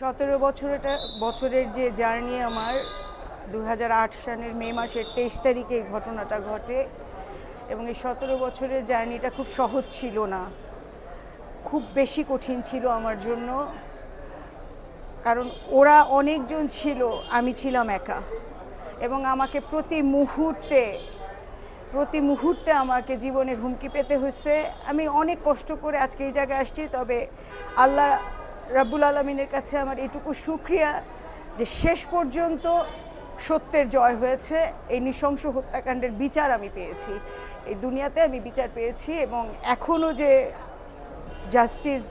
17 বছরের যে জার্নি আমার 2008 সালের মে মাসের 23 তারিখে এই ঘটনাটা ঘটে এবং এই 17 বছরের জার্নিটা খুব সহজ ছিল না, খুব বেশি কঠিন ছিল আমার জন্য। কারণ ওরা অনেকজন ছিল, আমি ছিলাম একা এবং আমাকে প্রতি মুহূর্তে আমাকে জীবনের হুমকি পেতে হয়েছে। আমি অনেক কষ্ট করে আজকে এই জায়গায় আসছি, তবে আল্লাহ রাব্বুল আলামিনের কাছে আমার এইটুকু শুকরিয়া যে শেষ পর্যন্ত সত্যের জয় হয়েছে। এই নৃশংস হত্যাকাণ্ডের বিচার আমি পেয়েছি, এই দুনিয়াতে আমি বিচার পেয়েছি এবং এখনও যে জাস্টিস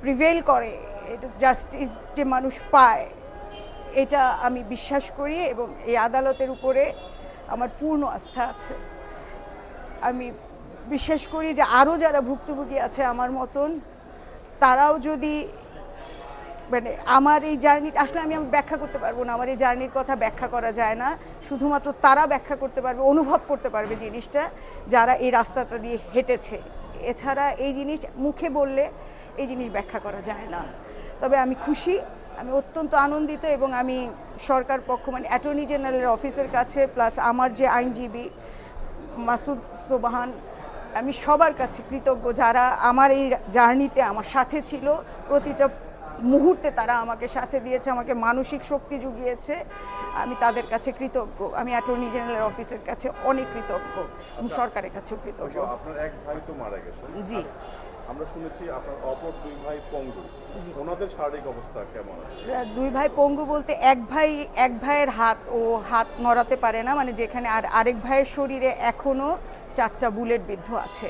প্রিভেল করে, জাস্টিস যে মানুষ পায়, এটা আমি বিশ্বাস করি এবং এই আদালতের উপরে আমার পূর্ণ আস্থা আছে। আমি বিশ্বাস করি যে আরও যারা ভুক্তভোগী আছে আমার মতন, তারাও যদি আমার এই জার্নি আসলে আমি ব্যাখ্যা করতে পারবো না, আমার এই জার্নির কথা ব্যাখ্যা করা যায় না। শুধুমাত্র তারা ব্যাখ্যা করতে পারবে, অনুভব করতে পারবে জিনিসটা, যারা এই রাস্তাটা দিয়ে হেঁটেছে। এছাড়া এই জিনিস মুখে বললে এই জিনিস ব্যাখ্যা করা যায় না। তবে আমি খুশি, আমি অত্যন্ত আনন্দিত এবং আমি সরকার পক্ষ অ্যাটর্নি জেনারেলের অফিসের কাছে, প্লাস আমার যে আইনজীবী মাসুদ সোবাহান, আমি সবার কাছে কৃতজ্ঞ যারা আমার এই জার্নিতে আমার সাথে ছিল। প্রতিটা মুহূর্তে তারা আমাকে সাথে দিয়েছে, আমাকে মানসিক শক্তি জুগিয়েছে। আমি তাদের কাছে কৃতজ্ঞ। আমি অ্যাটর্নি জেনারেল অফিসের কাছে অনেক কৃতজ্ঞ এবং সরকারের কাছেও কৃতজ্ঞ। আপনার এক ভাই তো মারা গেছে। জি, আমরা শুনেছি আপনার অপর দুই ভাই পঙ্গু। ওনাদের শারীরিক অবস্থা কেমন আছে? দুই ভাই পঙ্গু বলতে এক ভাইয়ের হাত নড়াতে পারে না, যেখানে আরেক ভাইয়ের শরীরে এখনো 4টা বুলেট বিদ্ধ আছে,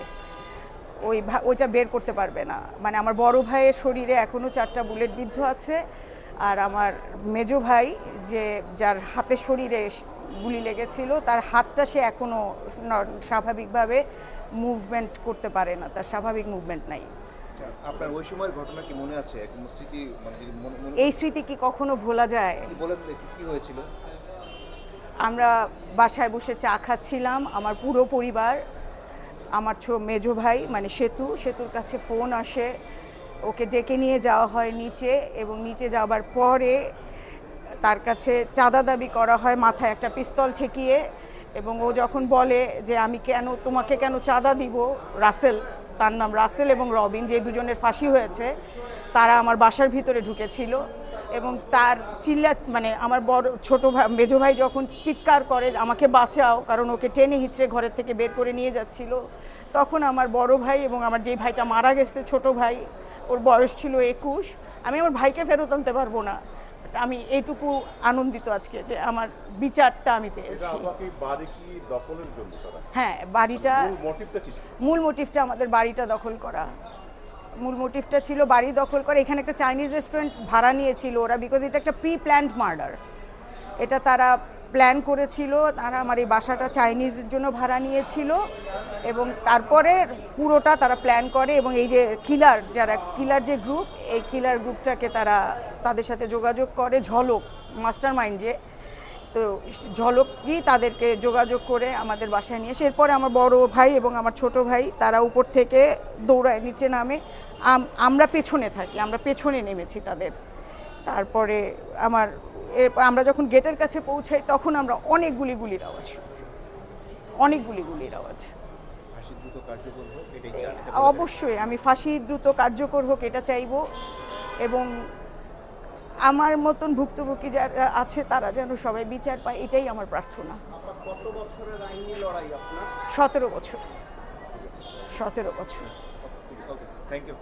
ওইটা বের করতে পারবে না। আমার বড় ভাইয়ের শরীরে এখনো 4টা বুলেট বিদ্ধ আছে, আর আমার মেজো ভাই যার হাতের শরীরে গুলি লেগেছিল, তার হাতটা সে এখনো স্বাভাবিকভাবে মুভমেন্ট করতে পারে না, তার স্বাভাবিক মুভমেন্ট নাই। আপনার ওই সময়ের ঘটনা কি মনে আছে? স্মৃতি এই স্মৃতি কি কখনো ভোলা যায়? বলেন কি হয়েছিল? আমরা বাসায় বসে চা খাচ্ছিলাম, আমার পুরো পরিবার, আমার মেজো ভাই সেতুর কাছে ফোন আসে, ওকে ডেকে নিয়ে যাওয়া হয় নিচে, এবং নিচে যাওয়ার পরে তার কাছে চাঁদা দাবি করা হয়, মাথায় একটা পিস্তল ঠেকিয়ে, এবং ও যখন বলে যে আমি তোমাকে কেন চাঁদা দিব, রাসেল, তার নাম রাসেল এবং রবিন, যে দুজনের ফাঁসি হয়েছে, তারা আমার বাসার ভিতরে ঢুকেছিল এবং তার আমার ছোট ভাই মেজো ভাই যখন চিৎকার করে আমাকে বাঁচাও, কারণ ওকে টেনে হিচড়ে ঘরের থেকে বের করে নিয়ে যাচ্ছিল, তখন আমার বড় ভাই এবং আমার যেই ভাইটা মারা গেছে ছোট ভাই, ওর বয়স ছিল 21। আমি আমার ভাইকে ফেরত আনতে পারবো না, আমি এইটুকু আনন্দিত আজকে যে আমার বিচারটা আমি পেয়েছি। হ্যাঁ, বাড়িটা মূল মোটিভটা আমাদের বাড়িটা দখল করা, মূল মোটিভটা ছিল বাড়ি দখল করা। এখানে একটা চাইনিজ রেস্টুরেন্ট ভাড়া নিয়েছিল ওরা, বিকজ এটা একটা প্রি প্ল্যান্ড মার্ডার, এটা তারা প্ল্যান করেছিল, তারা আমার এই বাসাটা চাইনিজের জন্য ভাড়া নিয়েছিল এবং তারপরে পুরোটা তারা প্ল্যান করে, এবং এই যে কিলার যে গ্রুপ, এই কিলার গ্রুপটাকে তাদের সাথে যোগাযোগ করে, ঝলক মাস্টার মাইন্ড তো ঝলকই তাদেরকে যোগাযোগ করে আমাদের বাসায় নিয়ে এসে, এরপরে আমার বড় ভাই এবং আমার ছোট ভাই তারা উপর থেকে দৌড়ায় নিচে নামে, আমরা পেছনে থাকি, আমরা পেছনে নেমেছি তাদের। তারপরে আমরা যখন গেটের কাছে পৌঁছাই তখন আমরা অনেক গুলির আওয়াজ শুনছি, অনেক গুলির আওয়াজ। অবশ্যই আমি ফাঁসি দ্রুত কার্যকর হোক এটা চাইব, এবং আমার মতন ভুক্তভোগী যারা আছে তারা যেন সবাই বিচার পায়, এটাই আমার প্রার্থনা। কত বছরের আইনি লড়াই আপনার? 17 বছর। 17 বছর। Thank you.